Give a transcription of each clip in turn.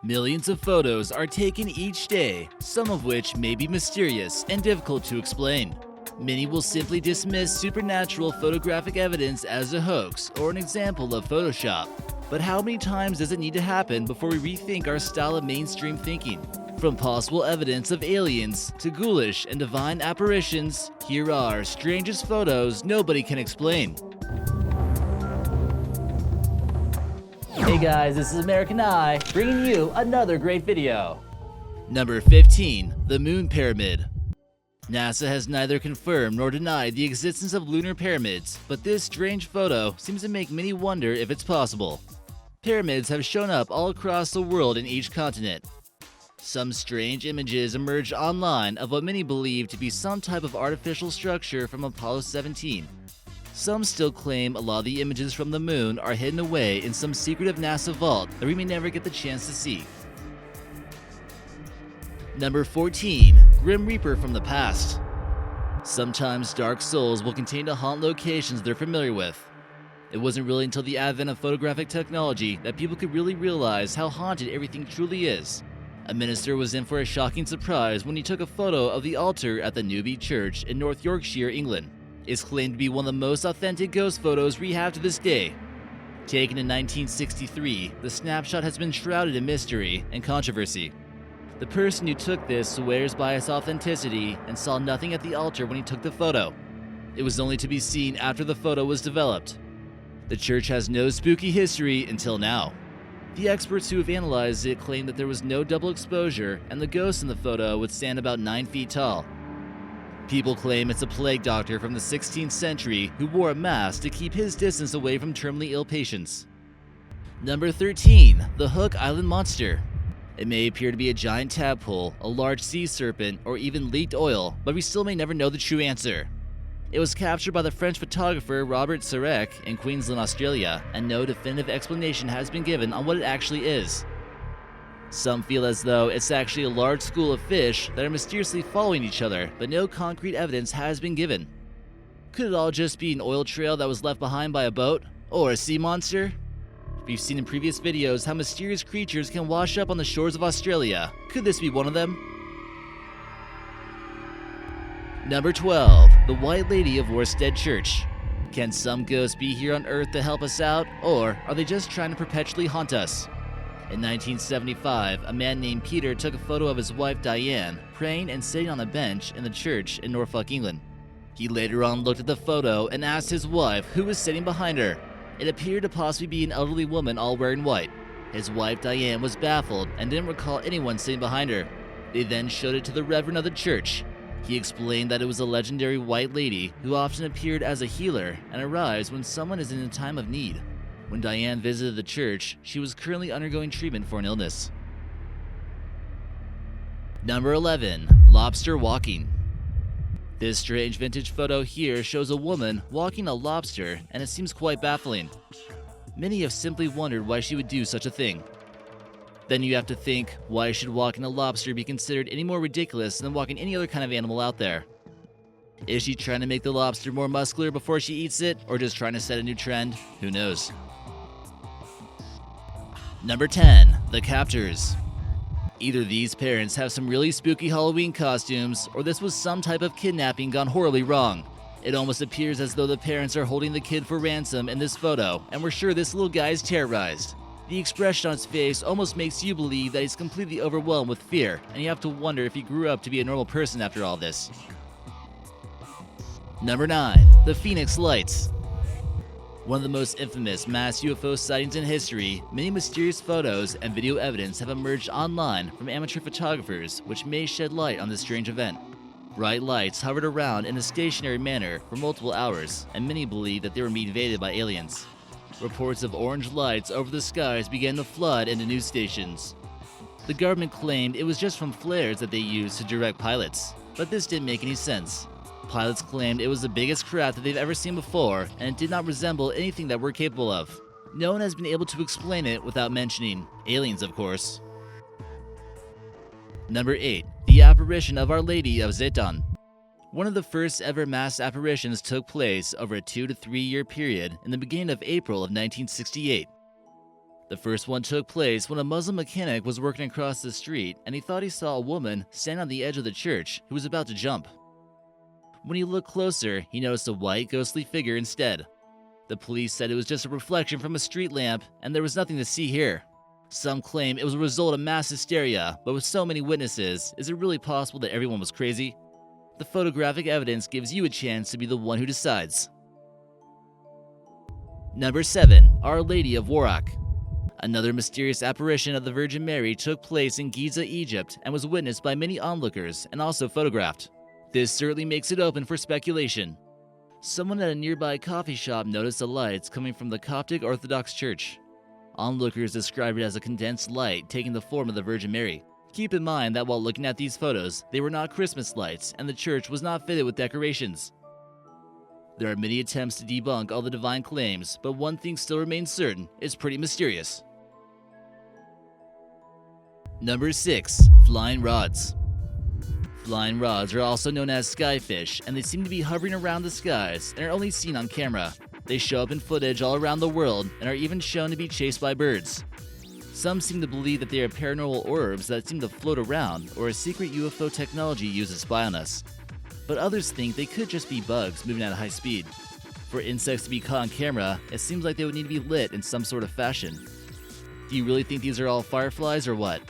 Millions of photos are taken each day, some of which may be mysterious and difficult to explain. Many will simply dismiss supernatural photographic evidence as a hoax or an example of Photoshop. But how many times does it need to happen before we rethink our style of mainstream thinking? From possible evidence of aliens to ghoulish and divine apparitions, here are strangest photos nobody can explain. Hey guys, this is American Eye, bringing you another great video. Number 15. The Moon Pyramid. NASA has neither confirmed nor denied the existence of lunar pyramids, but this strange photo seems to make many wonder if it's possible. Pyramids have shown up all across the world in each continent. Some strange images emerged online of what many believe to be some type of artificial structure from Apollo 17. Some still claim a lot of the images from the moon are hidden away in some secretive NASA vault that we may never get the chance to see. Number 14. Grim Reaper from the Past. Sometimes dark souls will continue to haunt locations they're familiar with. It wasn't really until the advent of photographic technology that people could really realize how haunted everything truly is. A minister was in for a shocking surprise when he took a photo of the altar at the Newby Church in North Yorkshire, England. It's claimed to be one of the most authentic ghost photos we have to this day. Taken in 1963, the snapshot has been shrouded in mystery and controversy. The person who took this swears by its authenticity and saw nothing at the altar when he took the photo. It was only to be seen after the photo was developed. The church has no spooky history until now. The experts who have analyzed it claim that there was no double exposure and the ghost in the photo would stand about 9 feet tall. People claim it's a plague doctor from the 16th century who wore a mask to keep his distance away from terminally ill patients. Number 13. The Hook Island Monster. It may appear to be a giant tadpole, a large sea serpent, or even leaked oil, but we still may never know the true answer. It was captured by the French photographer Robert Sarek in Queensland, Australia, and no definitive explanation has been given on what it actually is. Some feel as though it's actually a large school of fish that are mysteriously following each other, but no concrete evidence has been given. Could it all just be an oil trail that was left behind by a boat? Or a sea monster? We've seen in previous videos how mysterious creatures can wash up on the shores of Australia. Could this be one of them? Number 12. The White Lady of Warstead Church. Can some ghosts be here on Earth to help us out, or are they just trying to perpetually haunt us? In 1975, a man named Peter took a photo of his wife Diane praying and sitting on a bench in the church in Norfolk, England. He later on looked at the photo and asked his wife who was sitting behind her. It appeared to possibly be an elderly woman all wearing white. His wife Diane was baffled and didn't recall anyone sitting behind her. They then showed it to the reverend of the church. He explained that it was a legendary white lady who often appeared as a healer and arrives when someone is in a time of need. When Diane visited the church, she was currently undergoing treatment for an illness. Number 11. Lobster Walking. This strange vintage photo here shows a woman walking a lobster, and it seems quite baffling. Many have simply wondered why she would do such a thing. Then you have to think, why should walking a lobster be considered any more ridiculous than walking any other kind of animal out there? Is she trying to make the lobster more muscular before she eats it, or just trying to set a new trend? Who knows? Number 10. The Captors. Either these parents have some really spooky Halloween costumes, or this was some type of kidnapping gone horribly wrong. It almost appears as though the parents are holding the kid for ransom in this photo, and we're sure this little guy is terrorized. The expression on his face almost makes you believe that he's completely overwhelmed with fear, and you have to wonder if he grew up to be a normal person after all this. Number 9. The Phoenix Lights. One of the most infamous mass UFO sightings in history, many mysterious photos and video evidence have emerged online from amateur photographers which may shed light on this strange event. Bright lights hovered around in a stationary manner for multiple hours, and many believe that they were being invaded by aliens. Reports of orange lights over the skies began to flood into news stations. The government claimed it was just from flares that they used to direct pilots, but this didn't make any sense. Pilots claimed it was the biggest craft that they've ever seen before, and it did not resemble anything that we're capable of. No one has been able to explain it without mentioning aliens, of course. Number 8. The Apparition of Our Lady of Zidane. One of the first ever mass apparitions took place over a 2 to 3 year period in the beginning of April of 1968. The first one took place when a Muslim mechanic was working across the street and he thought he saw a woman standing on the edge of the church who was about to jump. When he looked closer, he noticed a white, ghostly figure instead. The police said it was just a reflection from a street lamp and there was nothing to see here. Some claim it was a result of mass hysteria, but with so many witnesses, is it really possible that everyone was crazy? The photographic evidence gives you a chance to be the one who decides. Number 7. Our Lady of Warrick. Another mysterious apparition of the Virgin Mary took place in Giza, Egypt, and was witnessed by many onlookers and also photographed. This certainly makes it open for speculation. Someone at a nearby coffee shop noticed the lights coming from the Coptic Orthodox Church. Onlookers described it as a condensed light taking the form of the Virgin Mary. Keep in mind that while looking at these photos, they were not Christmas lights, and the church was not fitted with decorations. There are many attempts to debunk all the divine claims, but one thing still remains certain: it's pretty mysterious. Number 6. Flying rods. Flying rods are also known as skyfish, and they seem to be hovering around the skies and are only seen on camera. They show up in footage all around the world and are even shown to be chased by birds. Some seem to believe that they are paranormal orbs that seem to float around, or a secret UFO technology used to spy on us. But others think they could just be bugs moving at a high speed. For insects to be caught on camera, it seems like they would need to be lit in some sort of fashion. Do you really think these are all fireflies or what?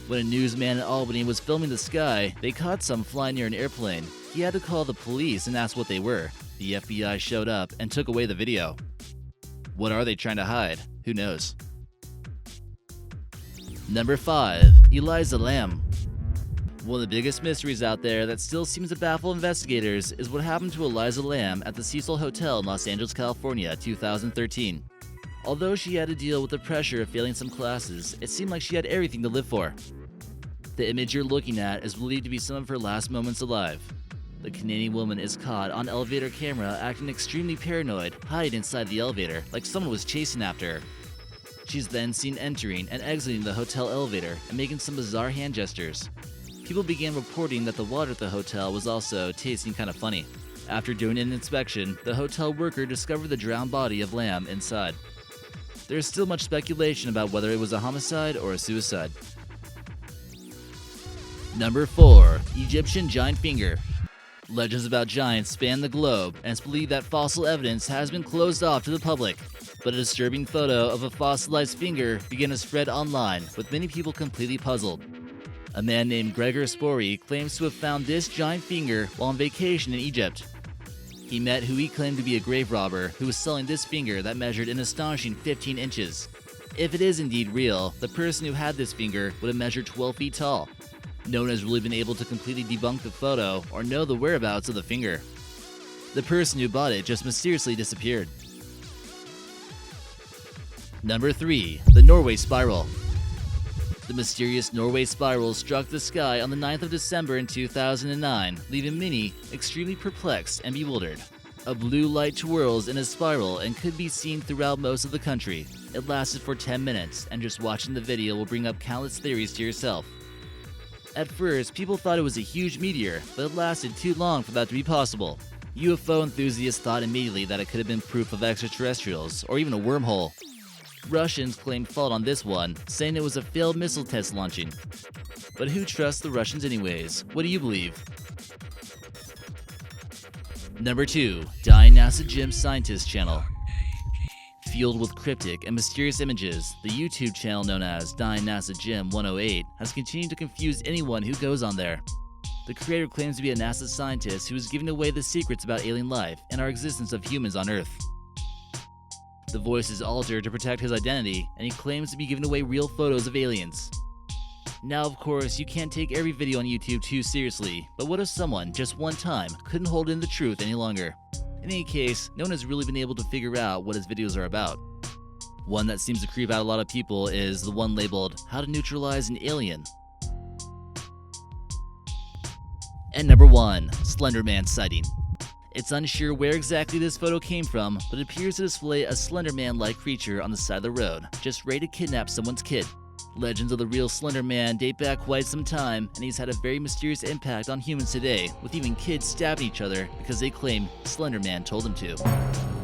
When a newsman in Albany was filming the sky, they caught some flying near an airplane. He had to call the police and ask what they were. The FBI showed up and took away the video. What are they trying to hide? Who knows? Number 5. Elis the Lamb. One of the biggest mysteries out there that still seems to baffle investigators is what happened to Elis the Lamb at the Cecil Hotel in Los Angeles, California, 2013. Although she had to deal with the pressure of failing some classes, it seemed like she had everything to live for. The image you're looking at is believed to be some of her last moments alive. The Canadian woman is caught on elevator camera acting extremely paranoid, hiding inside the elevator like someone was chasing after her. She's then seen entering and exiting the hotel elevator and making some bizarre hand gestures. People began reporting that the water at the hotel was also tasting kind of funny. After doing an inspection, the hotel worker discovered the drowned body of Lamb inside. There is still much speculation about whether it was a homicide or a suicide. Number 4. Egyptian Giant Finger. Legends about giants span the globe, and it's believed that fossil evidence has been closed off to the public. But a disturbing photo of a fossilized finger began to spread online, with many people completely puzzled. A man named Gregor Spory claims to have found this giant finger while on vacation in Egypt. He met who he claimed to be a grave robber who was selling this finger that measured an astonishing 15 inches. If it is indeed real, the person who had this finger would have measured 12 feet tall. No one has really been able to completely debunk the photo or know the whereabouts of the finger. The person who bought it just mysteriously disappeared. Number 3. The Norway Spiral. The mysterious Norway Spiral struck the sky on the 9th of December in 2009, leaving many extremely perplexed and bewildered. A blue light twirls in a spiral and could be seen throughout most of the country. It lasted for 10 minutes, and just watching the video will bring up countless theories to yourself. At first, people thought it was a huge meteor, but it lasted too long for that to be possible. UFO enthusiasts thought immediately that it could have been proof of extraterrestrials, or even a wormhole. Russians claimed fault on this one, saying it was a failed missile test launching. But who trusts the Russians anyways? What do you believe? Number 2. Dynastic Gym Scientist channel. Fueled with cryptic and mysterious images, the YouTube channel known as Dynastic Gym 108 has continued to confuse anyone who goes on there. The creator claims to be a NASA scientist who is giving away the secrets about alien life and our existence of humans on Earth. The voice is altered to protect his identity, and he claims to be giving away real photos of aliens. Now, of course, you can't take every video on YouTube too seriously, but what if someone, just one time, couldn't hold in the truth any longer? In any case, no one has really been able to figure out what his videos are about. One that seems to creep out a lot of people is the one labeled, How to Neutralize an Alien. And number 1, Slender Man sighting. It's unsure where exactly this photo came from, but it appears to display a Slender Man-like creature on the side of the road, just ready to kidnap someone's kid. Legends of the real Slender Man date back quite some time, and he's had a very mysterious impact on humans today, with even kids stabbing each other because they claim Slender Man told them to.